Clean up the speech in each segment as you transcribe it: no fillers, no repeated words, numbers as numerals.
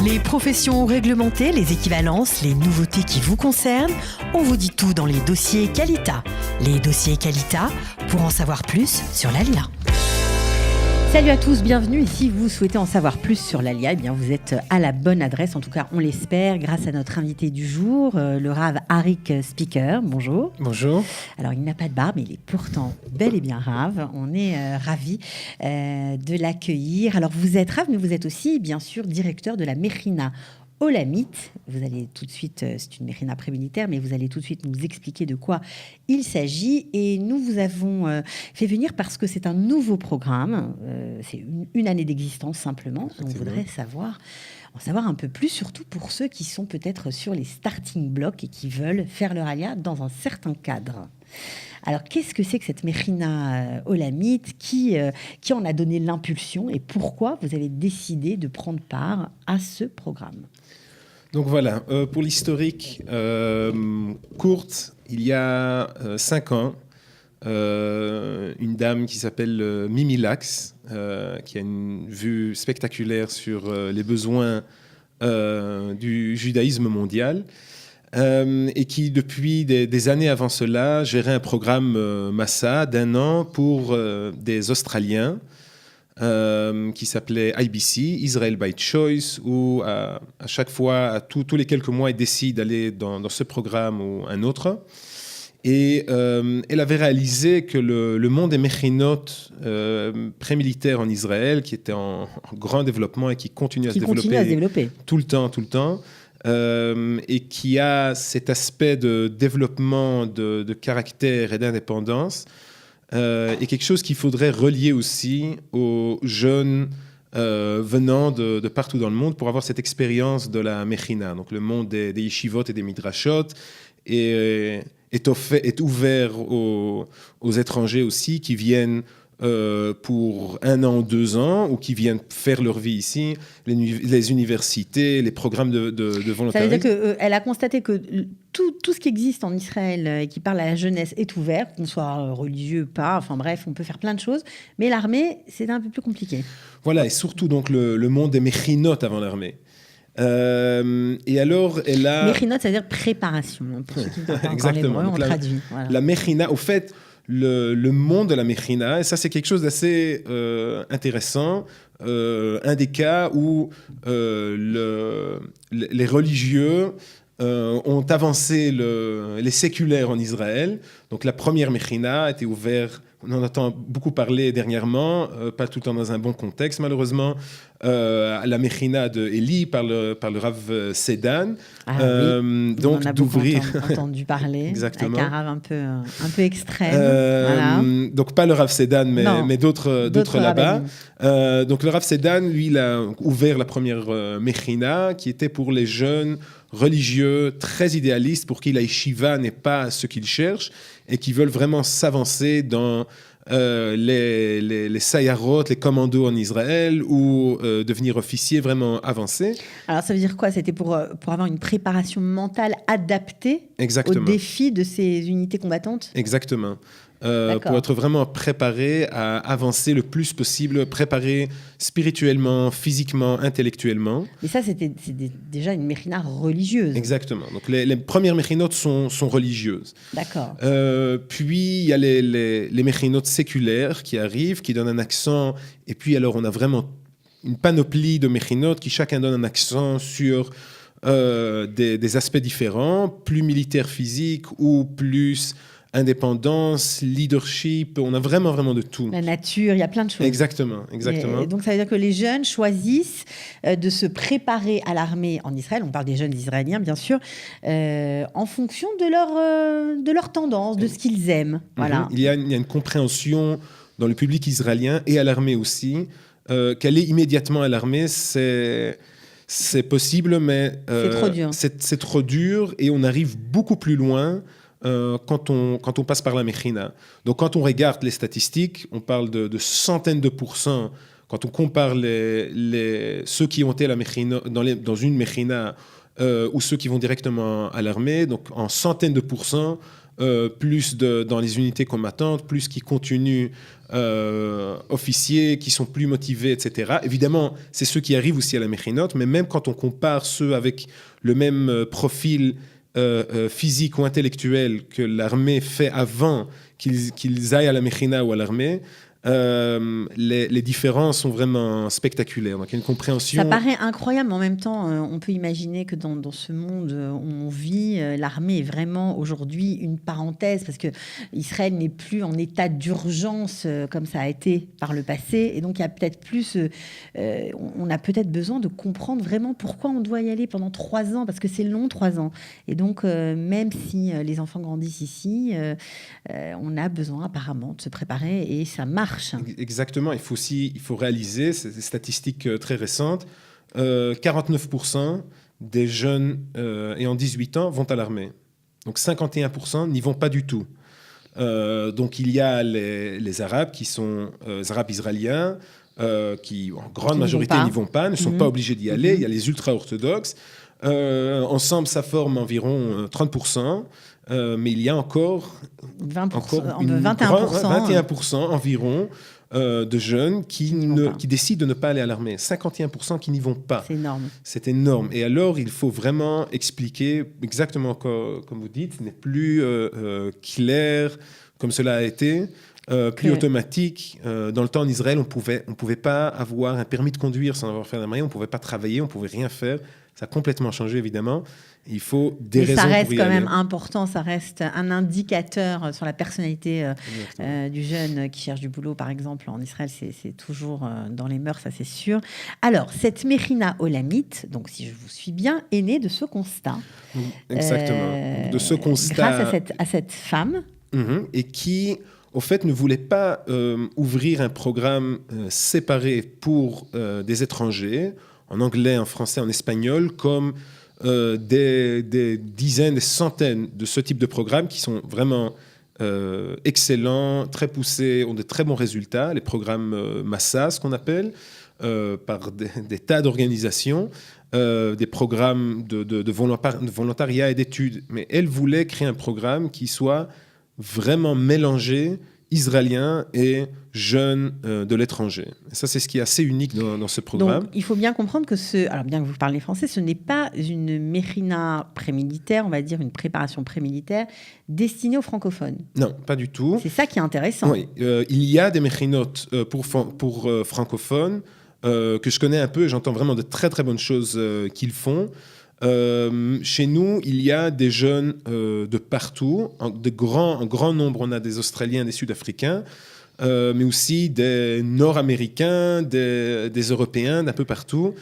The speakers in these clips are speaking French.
Les professions réglementées, les équivalences, les nouveautés qui vous concernent, on vous dit tout dans les dossiers Qualita. Les dossiers Qualita, pour en savoir plus sur l'ALIA. Salut à tous, bienvenue. Et si vous souhaitez en savoir plus sur l'ALIA, eh bien vous êtes à la bonne adresse, en tout cas on l'espère, grâce à notre invité du jour, le Rav Arik Speaker. Bonjour. Bonjour. Alors il n'a pas de barbe, mais il est pourtant bel et bien Rav. On est ravis de l'accueillir. Alors vous êtes Rav, mais vous êtes aussi bien sûr directeur de la Mechina Olamite. Vous allez tout de suite, c'est une mechina pré-militaire, mais vous allez tout de suite nous expliquer de quoi il s'agit. Et nous vous avons fait venir parce que c'est un nouveau programme. C'est une année d'existence simplement. On voudrait en savoir un peu plus, surtout pour ceux qui sont peut-être sur les starting blocks et qui veulent faire leur alia dans un certain cadre. Alors, qu'est-ce que c'est que cette Mechina Olamite qui en a donné l'impulsion et pourquoi vous avez décidé de prendre part à ce programme? Donc voilà, pour l'historique courte, il y a 5 ans, une dame qui s'appelle Mimi Lax, qui a une vue spectaculaire sur les besoins du judaïsme mondial, et qui, depuis des années avant cela, gérait un programme Massa d'1 an pour des Australiens qui s'appelait IBC, Israel by Choice, où à chaque fois, tous les quelques mois, elle décide d'aller dans ce programme ou un autre. Et elle avait réalisé que le monde des méchinot pré-militaires en Israël, qui était en grand développement et qui continue à se développer tout le temps, et qui a cet aspect de développement de caractère et d'indépendance, est quelque chose qu'il faudrait relier aussi aux jeunes venant de partout dans le monde pour avoir cette expérience de la Mechina. Donc le monde des yeshivot et des midrashot est ouvert aux étrangers aussi qui viennent pour 1 an ou 2 ans, ou qui viennent faire leur vie ici, les universités, les programmes de volontarisme. Ça veut dire qu'elle a constaté que tout ce qui existe en Israël et qui parle à la jeunesse est ouvert, qu'on soit religieux ou pas, enfin bref, on peut faire plein de choses, mais l'armée, c'est un peu plus compliqué. Voilà, et surtout donc le monde des méchinotes avant l'armée. Et alors, elle a... Mechinot, ça veut dire préparation. Pour ceux qui ne parlent pas encore l'hébreu, on traduit. Voilà. La Mechina, au fait, le monde de la Mechina, et ça c'est quelque chose d'assez intéressant, un des cas où les religieux ont avancé les séculaires en Israël. Donc la première Mechina a été ouverte, on en entend beaucoup parler dernièrement, pas tout le temps dans un bon contexte malheureusement, la Mechina de Eli par le Rav Sedan. Oui. Donc on en a d'ouvrir... entendu parler. Exactement. Avec un Rav un peu extrême. Voilà. Donc pas le Rav Sedan, mais d'autres là-bas. Donc le Rav Sedan, lui, il a ouvert la première Mechina qui était pour les jeunes religieux très idéalistes pour qui la yeshiva n'est pas ce qu'ils cherchent et qui veulent vraiment s'avancer dans les sayarot, les commandos en Israël ou devenir officier vraiment avancé. Alors ça veut dire quoi? C'était pour avoir une préparation mentale adaptée aux défis de ces unités combattantes? Exactement. Pour être vraiment préparé à avancer le plus possible, préparé spirituellement, physiquement, intellectuellement. Mais ça, c'était déjà une mechina religieuse. Exactement. Donc les premières mechinotes sont religieuses. D'accord. Puis il y a les mechinotes séculaires qui arrivent, qui donnent un accent. Et puis alors on a vraiment une panoplie de mechinotes qui chacun donne un accent sur des aspects différents, plus militaire physique ou plus indépendance, leadership, on a vraiment de tout. La nature, il y a plein de choses. Exactement. Et donc ça veut dire que les jeunes choisissent de se préparer à l'armée en Israël, on parle des jeunes Israéliens bien sûr, en fonction de leur tendance, de ce qu'ils aiment. Voilà. Il y a une compréhension dans le public israélien et à l'armée aussi, qu'aller immédiatement à l'armée, c'est possible, mais c'est trop dur. C'est trop dur et on arrive beaucoup plus loin quand on passe par la Mechina. Donc quand on regarde les statistiques, on parle de centaines de pourcents. Quand on compare ceux qui ont été à la Mechina, dans une Mechina ou ceux qui vont directement à l'armée, donc en centaines de pourcents, plus dans les unités combattantes, plus qui continuent officiers, qui sont plus motivés, etc. Évidemment, c'est ceux qui arrivent aussi à la Méchinot, mais même quand on compare ceux avec le même profil physique ou intellectuel que l'armée fait avant qu'ils aillent à la Méchina ou à l'armée, les différences sont vraiment spectaculaires. Donc, il y a une compréhension. Ça paraît incroyable, mais en même temps, on peut imaginer que dans ce monde où on vit, l'armée est vraiment aujourd'hui une parenthèse, parce que Israël n'est plus en état d'urgence comme ça a été par le passé. Et donc, il y a peut-être plus. On a peut-être besoin de comprendre vraiment pourquoi on doit y aller pendant 3 ans, parce que c'est long, 3 ans. Et donc, même si les enfants grandissent ici, on a besoin apparemment de se préparer et ça marche. Exactement, il faut réaliser, c'est des statistiques très récentes, 49% des jeunes ayant 18 ans vont à l'armée. Donc 51% n'y vont pas du tout. Donc il y a les Arabes qui sont les Arabes israéliens, qui en grande majorité n'y vont pas, ne sont pas obligés d'y aller. Il y a les ultra-orthodoxes. Ensemble, ça forme environ 30%. Mais il y a encore 21% environ de jeunes qui décident de ne pas aller à l'armée. 51% qui n'y vont pas. C'est énorme. C'est énorme. Et alors, il faut vraiment expliquer exactement comme vous dites, ce n'est plus clair comme cela a été. Plus automatique. Dans le temps en Israël, on pouvait pas avoir un permis de conduire sans avoir fait l'armée, on ne pouvait pas travailler, on ne pouvait rien faire. Ça a complètement changé, évidemment. Il faut des raisons pour y aller. Ça reste quand même important, ça reste un indicateur sur la personnalité du jeune qui cherche du boulot, par exemple. En Israël, c'est toujours dans les mœurs, ça c'est sûr. Alors, cette Mechina Olamite, donc si je vous suis bien, est née de ce constat. Exactement. De ce constat. Grâce à cette femme. Et qui, au fait, ne voulait pas ouvrir un programme séparé pour des étrangers, en anglais, en français, en espagnol, comme des dizaines, des centaines de ce type de programmes qui sont vraiment excellents, très poussés, ont de très bons résultats, les programmes Massa, ce qu'on appelle, par des tas d'organisations, des programmes de volontariat et d'études. Mais elle voulait créer un programme qui soit vraiment mélangé, israélien et jeunes de l'étranger. Et ça, c'est ce qui est assez unique dans ce programme. Donc, il faut bien comprendre que alors bien que vous parlez français, ce n'est pas une Mechina pré-militaire, on va dire une préparation pré-militaire destinée aux francophones. Non, pas du tout. C'est ça qui est intéressant. Oui, il y a des Mechinotes pour francophones que je connais un peu et j'entends vraiment de très très bonnes choses qu'ils font. Chez nous, il y a des jeunes de partout, un grand nombre. On a des Australiens, des Sud-Africains, mais aussi des Nord-Américains, des Européens, d'un peu partout,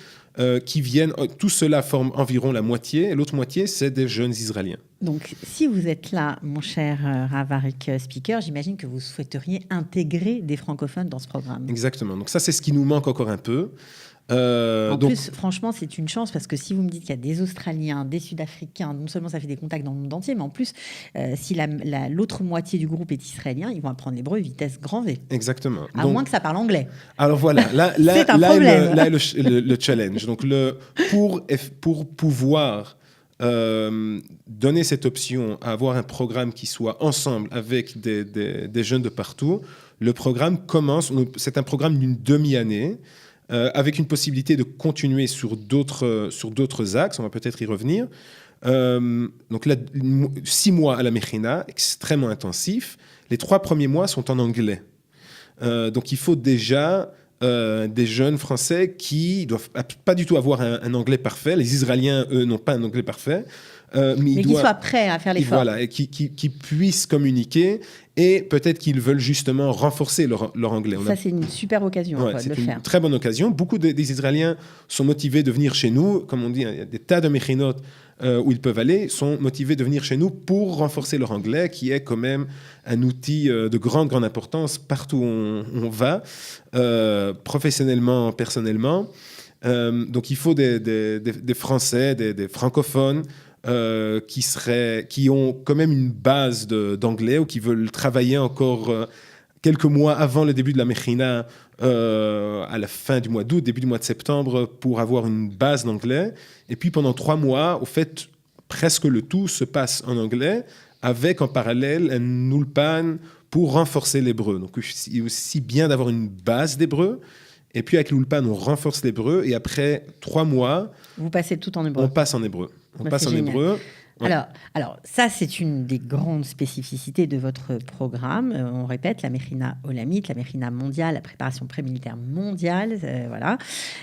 qui viennent. Tout cela forme environ la moitié, et l'autre moitié, c'est des jeunes Israéliens. Donc, si vous êtes là, mon cher Rav Arik Speaker, j'imagine que vous souhaiteriez intégrer des francophones dans ce programme. Exactement. Donc ça, c'est ce qui nous manque encore un peu. Plus, franchement, c'est une chance parce que si vous me dites qu'il y a des Australiens, des Sud-Africains, non seulement ça fait des contacts dans le monde entier, mais en plus, si l'autre moitié du groupe est israélien, ils vont apprendre l'hébreu vitesse grand V. Exactement. À moins que ça parle anglais. Alors voilà, là est le challenge. Donc pour pouvoir donner cette option à avoir un programme qui soit ensemble avec des jeunes de partout, le programme commence, c'est un programme d'une demi-année, avec une possibilité de continuer sur d'autres axes, on va peut-être y revenir. Donc là, 6 mois à la Mechina, extrêmement intensif. Les 3 premiers mois sont en anglais. Donc il faut déjà des jeunes Français qui ne doivent pas du tout avoir un anglais parfait. Les Israéliens, eux, n'ont pas un anglais parfait. Mais qu'ils soient prêts à faire l'effort. Voilà, et qui puissent communiquer. Et peut-être qu'ils veulent justement renforcer leur anglais. Ça, c'est une super occasion de le faire. C'est une très bonne occasion. Beaucoup des Israéliens sont motivés de venir chez nous. Comme on dit, il y a des tas de Mechinot où ils peuvent aller, sont motivés de venir chez nous pour renforcer leur anglais, qui est quand même un outil de grande importance partout où on va, professionnellement, personnellement. Donc il faut des Français, des francophones, qui ont quand même une base d'anglais ou qui veulent travailler encore quelques mois avant le début de la Mechina, à la fin du mois d'août, début du mois de septembre, pour avoir une base d'anglais. Et puis pendant 3 mois, au fait, presque le tout se passe en anglais, avec en parallèle un ulpan pour renforcer l'hébreu. Donc, il est aussi bien d'avoir une base d'hébreu. Et puis, avec l'ulpan, on renforce l'hébreu. Et après 3 mois... Vous passez tout en hébreu. On passe en hébreu. C'est génial. Hébreu. Ouais. Alors, ça, c'est une des grandes spécificités de votre programme. On répète, la Mechina Olamite, la Mechina mondiale, la préparation prémilitaire mondiale, voilà.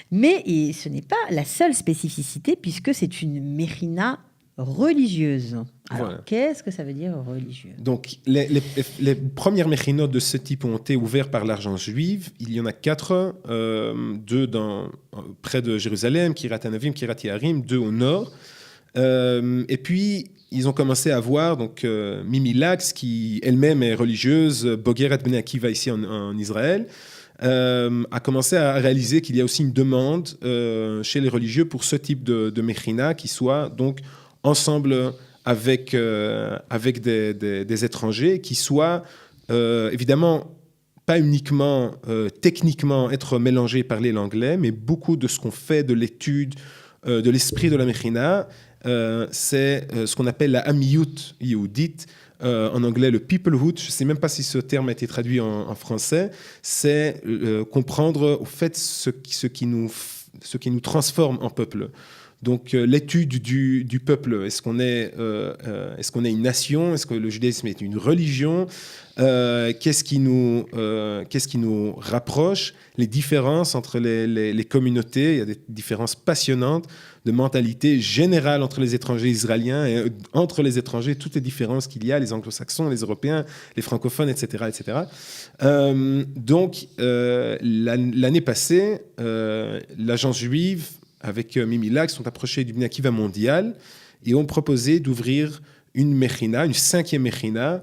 Mais ce n'est pas la seule spécificité, puisque c'est une Mechina religieuse. Alors, voilà. Qu'est-ce que ça veut dire religieux? Donc, les premières méchinotes de ce type ont été ouvertes par l'Alliance juive. Il y en a 4, 2 près de Jérusalem, Kiryat Anavim, Kiryat Yearim, 2 au nord. Et puis, ils ont commencé à voir donc, Mimi Lax, qui elle-même est religieuse, Bogeret Bnei Akiva ici en Israël, a commencé à réaliser qu'il y a aussi une demande chez les religieux pour ce type de mechina qui soit donc ensemble avec des étrangers, qui soit évidemment pas uniquement techniquement être mélangés, parler l'anglais, mais beaucoup de ce qu'on fait de l'étude de l'esprit de la mechina, c'est ce qu'on appelle la Amiyut Yehudit, en anglais le peoplehood. Je ne sais même pas si ce terme a été traduit en français. C'est comprendre au fait ce qui nous transforme en peuple. Donc l'étude du peuple, est-ce qu'on est une nation? Est-ce que le judaïsme est une religion? Qu'est-ce qui nous rapproche? Les différences entre les communautés, il y a des différences passionnantes de mentalité générale entre les étrangers israéliens et entre les étrangers, toutes les différences qu'il y a, les anglo-saxons, les européens, les francophones, etc. etc. Donc l'année passée, l'agence juive avec Mimi Lax sont approchés du Bnei Akiva mondial et ont proposé d'ouvrir une mechina, une 5e mechina,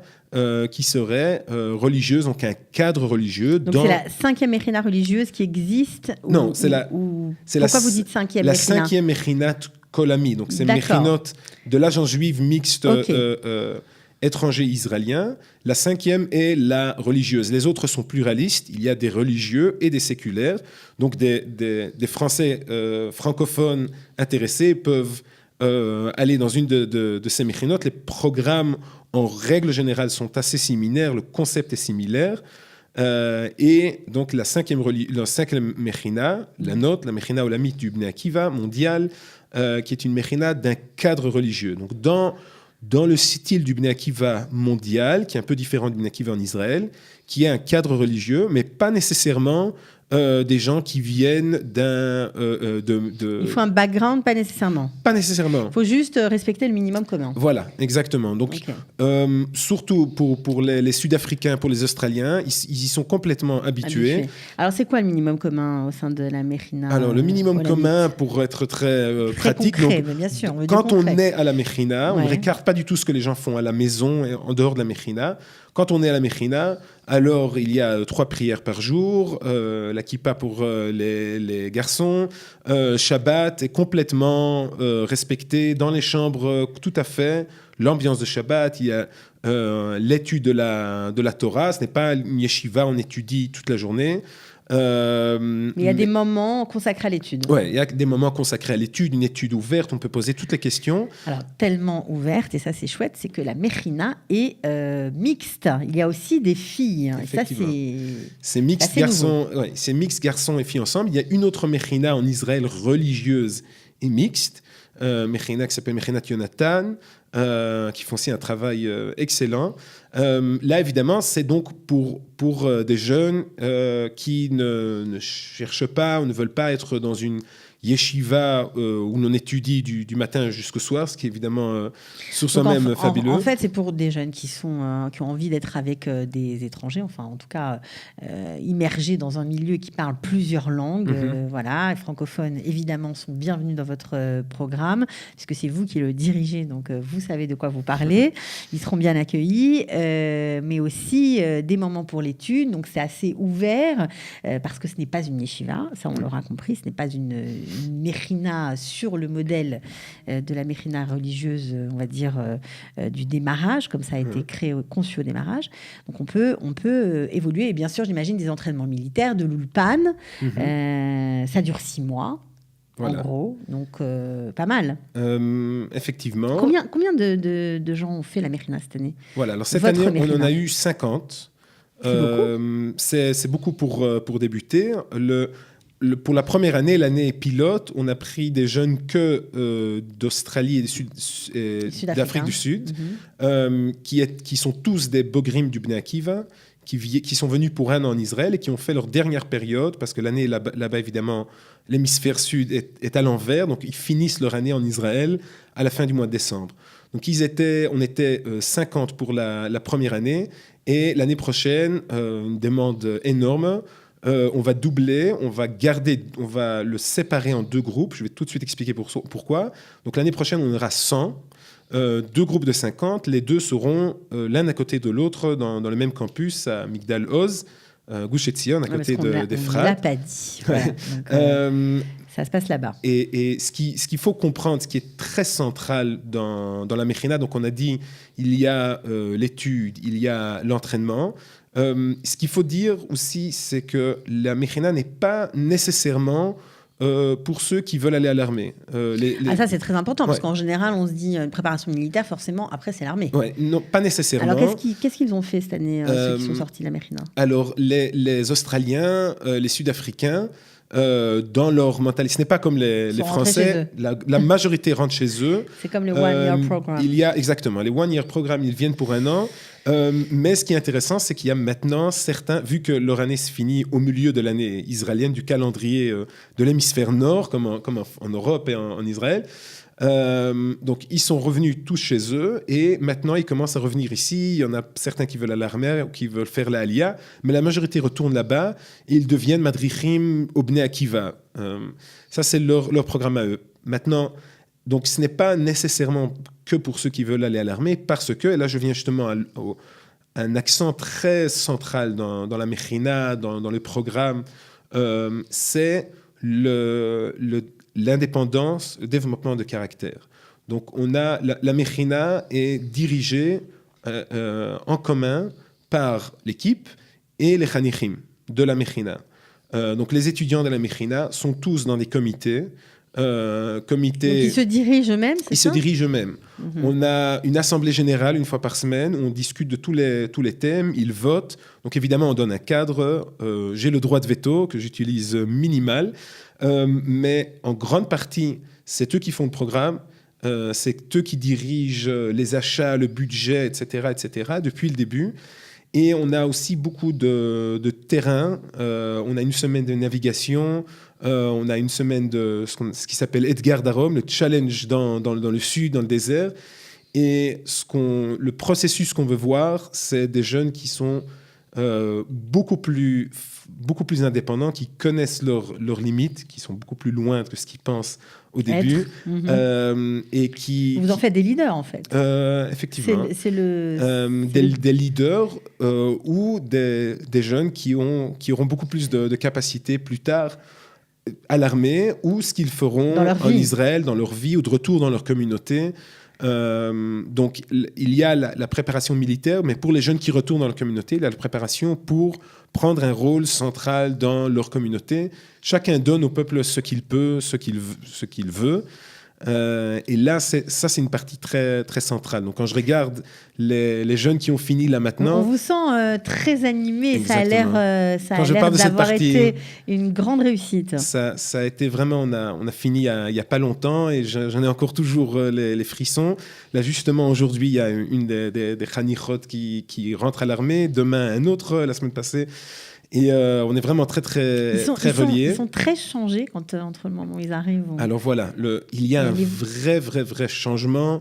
qui serait religieuse, donc un cadre religieux. Donc c'est la 5e mechina religieuse qui existe Non, pourquoi vous dites 5e la mechina? 5e mechina Kolami, donc c'est une mechinote de l'agence juive mixte étranger israélien. La 5e est la religieuse. Les autres sont pluralistes. Il y a des religieux et des séculaires. Donc des Français francophones intéressés peuvent aller dans une de ces mechinotes. Les programmes, en règle générale, sont assez similaires. Le concept est similaire. Et donc la 5e mechina, la note, la mechina olamite du Bnei Akiva mondial, qui est une mechina d'un cadre religieux. Donc dans le style du Bnei Akiva mondial, qui est un peu différent du Bnei Akiva en Israël, qui est un cadre religieux, mais pas nécessairement des gens qui viennent d'un... Il faut un background, pas nécessairement. Pas nécessairement. Il faut juste respecter le minimum commun. Voilà, exactement. Donc, surtout pour les Sud-Africains, pour les Australiens, ils y sont complètement habitués. Alors, c'est quoi le minimum commun au sein de la mechina? Alors, le minimum commun, pour être très pratique, concret, donc, bien sûr, quand on est à la mechina, on ne récarte pas du tout ce que les gens font à la maison et en dehors de la mechina. Quand on est à la mechina, alors il y a 3 prières par jour, la kippa pour les garçons, Shabbat est complètement respecté dans les chambres, tout à fait. L'ambiance de Shabbat, il y a l'étude de la Torah, ce n'est pas une yeshiva, on étudie toute la journée. Mais il y a des moments consacrés à l'étude. Oui, il y a des moments consacrés à l'étude, une étude ouverte, on peut poser toutes les questions. Alors, tellement ouverte, et ça c'est chouette, c'est que la mechina est mixte. Il y a aussi des filles. Et ça, c'est mixte c'est mixte garçons et filles ensemble. Il y a une autre mechina en Israël religieuse et mixte, mechina qui s'appelle Mechinat Yonatan, qui font aussi un travail excellent. Là, évidemment, c'est donc pour des jeunes qui ne cherchent pas ou ne veulent pas être dans une yeshiva où l'on étudie du matin jusqu'au soir, ce qui est évidemment sur soi-même fabuleux. En fait, c'est pour des jeunes qui ont envie d'être avec des étrangers, enfin en tout cas immergés dans un milieu qui parle plusieurs langues. Voilà, les francophones évidemment sont bienvenus dans votre programme, puisque c'est vous qui le dirigez, donc vous savez de quoi vous parlez. Ils seront bien accueillis, mais aussi des moments pour l'étude, donc c'est assez ouvert, parce que ce n'est pas une yeshiva, ça on l'aura compris, ce n'est pas une mechina sur le modèle de la mechina religieuse, on va dire, du démarrage, comme ça a été conçu au démarrage. Donc on peut évoluer, et bien sûr, j'imagine des entraînements militaires, de l'ulpan. Ça dure 6 mois. Voilà. en gros. Donc, pas mal. Effectivement. Combien de gens ont fait la Mechina cette année? Voilà, alors cette Votre année, on en Mechina. a eu 50. C'est beaucoup pour débuter. Pour la première année, l'année pilote, on a pris des jeunes d'Australie et d'Afrique du Sud, qui sont tous des Bogrim du Bnei Akiva, qui sont venus pour un an en Israël et qui ont fait leur dernière période, parce que l'année là-bas, évidemment, l'hémisphère sud est à l'envers, donc ils finissent leur année en Israël à la fin du mois de décembre. Donc on était 50 pour la première année, et l'année prochaine, une demande énorme. On va doubler, on va le séparer en 2 groupes. Je vais tout de suite expliquer pourquoi. Donc l'année prochaine, on aura 100, 2 groupes de 50. Les 2 seront l'un à côté de l'autre dans le même campus à Migdal Oz, Gush Etzion, à côté d'Efrat. On ne l'a pas dit. Voilà. Donc, ça se passe là-bas. Et ce qu'il faut comprendre, ce qui est très central dans la Mechina, donc on a dit, il y a l'étude, il y a l'entraînement. Ce qu'il faut dire aussi, c'est que la Mechina n'est pas nécessairement pour ceux qui veulent aller à l'armée. Ça, c'est très important, parce qu'en général, on se dit une préparation militaire, forcément, après, c'est l'armée. Ouais, non, pas nécessairement. Alors, qu'est-ce qu'ils ont fait cette année, ceux qui sont sortis de la Mechina? Alors, les Australiens, les Sud-Africains, dans leur mentalité, ce n'est pas comme les Français, la majorité rentre chez eux. C'est comme le One Year Program. Exactement, les One Year Program, ils viennent pour un an. Mais ce qui est intéressant, c'est qu'il y a maintenant certains, vu que leur année se finit au milieu de l'année israélienne, du calendrier de l'hémisphère nord, comme en Europe et en Israël. Donc, ils sont revenus tous chez eux et maintenant, ils commencent à revenir ici. Il y en a certains qui veulent aller à l'armée ou qui veulent faire la Aliyah, mais la majorité retourne là-bas et ils deviennent Madrichim au Bnei Akiva. Ça, c'est leur programme à eux. Maintenant, donc, ce n'est pas nécessairement que pour ceux qui veulent aller à l'armée, parce que, et là, je viens justement à un accent très central dans la Mechina, dans le programme, c'est l'indépendance, le développement de caractère. Donc, la Mechina est dirigée en commun par l'équipe et les Chanichim de la Mechina. Donc, les étudiants de la Mechina sont tous dans des comités. Donc, ils se dirigent eux-mêmes, c'est ça? Ils se dirigent eux-mêmes. On a une assemblée générale une fois par semaine où on discute de tous les thèmes, ils votent. Donc, évidemment, on donne un cadre. J'ai le droit de veto que j'utilise minimal. Mais en grande partie, c'est eux qui font le programme, c'est eux qui dirigent les achats, le budget, etc., depuis le début. Et on a aussi beaucoup de terrain. On a une semaine de navigation, on a une semaine de ce qui s'appelle Edgar Darom, le challenge dans le sud, dans le désert. Et le processus qu'on veut voir, c'est des jeunes qui sont beaucoup plus indépendants, qui connaissent leurs limites, qui sont beaucoup plus loin que ce qu'ils pensent au début. Et qui... Vous en faites des leaders, en fait. Effectivement. Des leaders ou des jeunes qui auront beaucoup plus de capacités plus tard à l'armée, ou ce qu'ils feront en Israël, dans leur vie, ou de retour dans leur communauté. Donc, il y a la préparation militaire, mais pour les jeunes qui retournent dans leur communauté, il y a la préparation pour prendre un rôle central dans leur communauté. Chacun donne au peuple ce qu'il peut, ce qu'il veut. Et là, c'est une partie très, très centrale. Donc, quand je regarde les jeunes qui ont fini là maintenant... On vous sent très animé. Exactement. Ça a l'air d'avoir été une grande réussite. Ça a été vraiment... On a fini il n'y a pas longtemps et j'en ai encore toujours les frissons. Là, justement, aujourd'hui, il y a une des Chanichot qui rentre à l'armée. Demain, un autre, la semaine passée. Et on est vraiment très, très, très reliés. Ils sont très changés entre le moment où ils arrivent. Alors voilà, il y a un vrai changement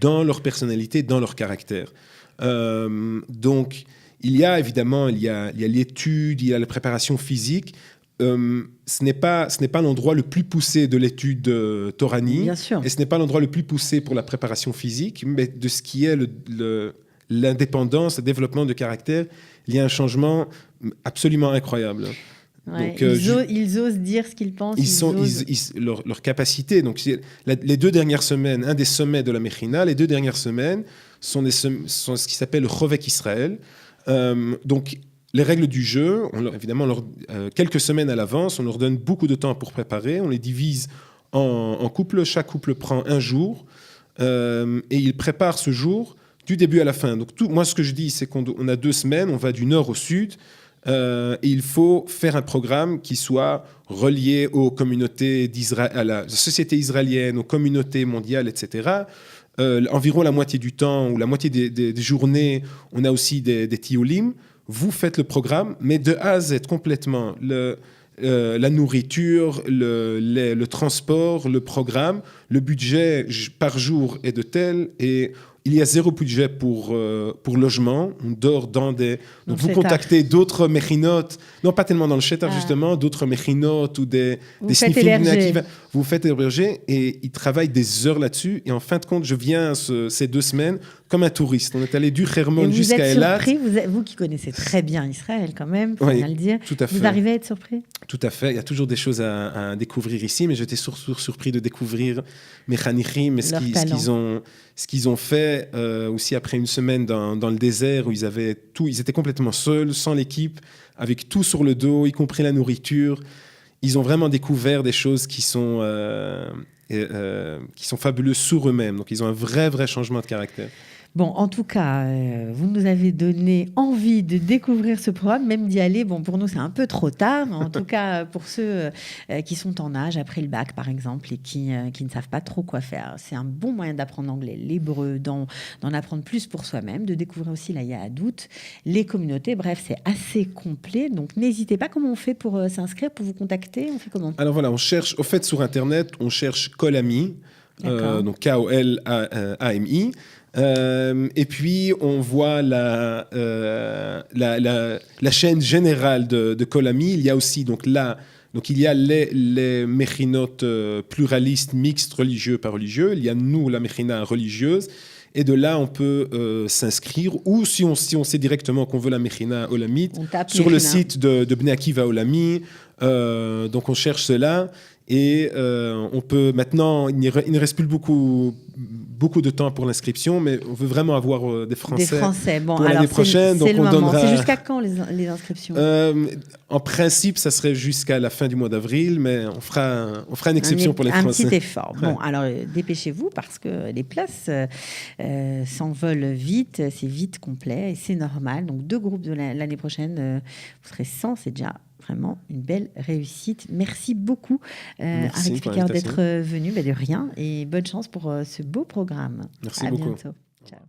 dans leur personnalité, dans leur caractère. Donc, il y a évidemment l'étude, il y a la préparation physique. Ce n'est pas l'endroit le plus poussé de l'étude toranie. Bien sûr. Et ce n'est pas l'endroit le plus poussé pour la préparation physique, mais de ce qui est l'indépendance, le développement de caractère, il y a un changement absolument incroyable. Ouais, donc, ils osent dire ce qu'ils pensent. Leur capacité. Donc, les 2 dernières semaines, un des sommets de la Mechina, les 2 dernières semaines sont ce qui s'appelle le Chovek Israël. Donc, les règles du jeu, évidemment, quelques semaines à l'avance, on leur donne beaucoup de temps pour préparer. On les divise en couple. Chaque couple prend un jour et il prépare ce jour du début à la fin. Donc moi, ce que je dis, c'est qu'on a 2 semaines, on va du nord au sud. Et il faut faire un programme qui soit relié aux communautés d'Israël, à la société israélienne, aux communautés mondiales, etc. Environ la moitié du temps ou la moitié des journées, on a aussi des tioulim. Vous faites le programme, mais de A à Z complètement. La nourriture, le transport, le programme, le budget par jour est de tel et il y a 0 budget pour logement. On dort dans des... Donc vous contactez d'autres méchinotes, non pas tellement dans le Shetar justement, d'autres méchinotes ou des sniffing. Vous faites héberger et ils travaillent des heures là-dessus. Et en fin de compte, je viens ces 2 semaines comme un touriste. On est allé du Hermon jusqu'à Eilat. Vous qui connaissez très bien Israël quand même, faut bien le dire. Tout à fait. Vous arrivez à être surpris? Tout à fait. Il y a toujours des choses à découvrir ici, mais j'étais surtout surpris de découvrir mes Chanichim et ce qu'ils ont fait aussi après une semaine dans le désert où ils avaient tout. Ils étaient complètement seuls, sans l'équipe, avec tout sur le dos, y compris la nourriture. Ils ont vraiment découvert des choses qui sont fabuleuses sur eux-mêmes. Donc, ils ont un vrai changement de caractère. Bon, en tout cas, vous nous avez donné envie de découvrir ce programme, même d'y aller. Bon, pour nous, c'est un peu trop tard, mais en tout cas, pour ceux qui sont en âge, après le bac, par exemple, et qui ne savent pas trop quoi faire, c'est un bon moyen d'apprendre l'anglais, l'hébreu, d'en apprendre plus pour soi-même, de découvrir aussi la Yahadout, les communautés. Bref, c'est assez complet. Donc, n'hésitez pas. Comment on fait pour s'inscrire, pour vous contacter? On fait comment? Alors voilà, on cherche, au fait, sur Internet, on cherche Kolami, donc Kolami. Et puis on voit la chaîne générale de Kolami. Il y a aussi donc il y a les méchinotes pluralistes, mixtes, religieux par religieux. Il y a nous, la méchina religieuse. Et de là, on peut s'inscrire. Ou si on sait directement qu'on veut la méchina olamite, sur le site de Bnei Akiva Olami. Donc on cherche cela. Et on peut maintenant, il ne reste plus beaucoup de temps pour l'inscription, mais on veut vraiment avoir des Français bon, pour l'année prochaine. Donc on donnera... C'est jusqu'à quand les inscriptions? En principe, ça serait jusqu'à la fin du mois d'avril, mais on fera une exception pour les Français. Un petit effort. Bon, alors dépêchez-vous parce que les places s'envolent vite, c'est vite complet et c'est normal. Donc 2 groupes de l'année prochaine, vous serez 100, c'est déjà vraiment une belle réussite. Merci beaucoup, Arik Picard, d'être venu. De rien. Et bonne chance pour ce beau programme. Merci beaucoup. À bientôt. Ciao.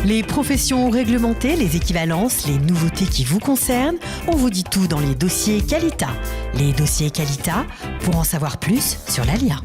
Les professions réglementées, les équivalences, les nouveautés qui vous concernent, on vous dit tout dans les dossiers Qualita. Les dossiers Qualita, pour en savoir plus sur l'ALIA.